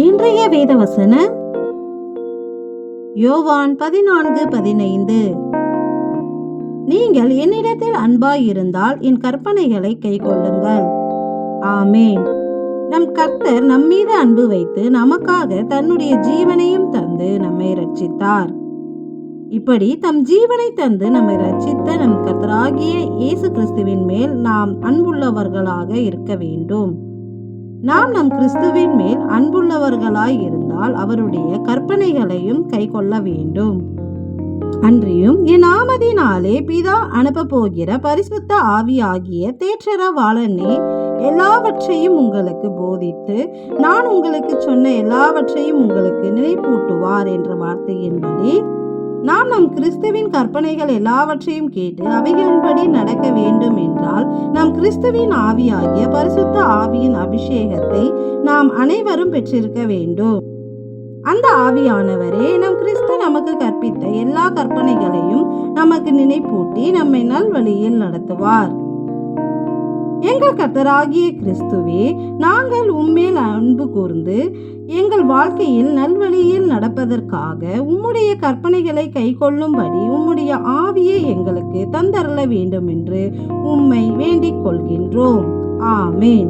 இன்றைய வேத வசனம் யோவான் 14:15. நீங்கள் என்னிடத்தில் அன்பாயிருந்தால் என் கற்பனைகளை கைக்கொள்ளுங்கள். ஆமேன். நம் கர்த்தர் நம்மீது அன்பு வைத்து நமக்காக தன்னுடைய ஜீவனையும் தந்து நம்மை ரட்சித்தார். இப்படி தம் ஜீவனை தந்து நம்மை ரட்சித்த நம் கர்த்தராகிய இயேசு கிறிஸ்துவின் மேல் நாம் அன்புள்ளவர்களாக இருக்க வேண்டும். நாம் நம் கிறிஸ்துவின் மேல் அன்புள்ளவர்களாய் இருந்தால் அவருடைய கற்பனைகளையும் கை கொள்ள வேண்டும். அன்றியும் என் நாமத்தினாலே பிதா அனுப்ப போகிற பரிசுத்த ஆவியாகிய தேற்றரவாளனே எல்லாவற்றையும் உங்களுக்கு போதித்து நான் உங்களுக்கு சொன்ன எல்லாவற்றையும் உங்களுக்கு நினைப்பூட்டுவார் என்ற வார்த்தையின்படி நாம் நம் கிறிஸ்துவின் கற்பனைகள் எல்லாவற்றையும் கேட்டு அவைகளின்படி நடக்க வேண்டும் என்றால் நம் கிறிஸ்துவின் ஆவியாகிய பரிசுத்த ஆவியின் அபிஷேகத்தை நாம் அனைவரும் பெற்றிருக்க வேண்டும். அந்த ஆவியானவரே நம் கிறிஸ்து நமக்கு கற்பித்த எல்லா கற்பனைகளையும் நமக்கு நினைப்பூட்டி நம்மை நல்வழியில் நடத்துவார். எங்கள் கர்த்தராகிய கிறிஸ்துவே, நாங்கள் உம்மேல் அன்பு கூர்ந்து எங்கள் வாழ்க்கையில் நல்வழியில் நடப்பதற்காக உம்முடைய கற்பனைகளை கைக்கொள்ளும்படி உம்முடைய ஆவியை எங்களுக்கு தந்தரல வேண்டும் என்று உம்மை வேண்டிக் கொள்கின்றோம். ஆமேன்.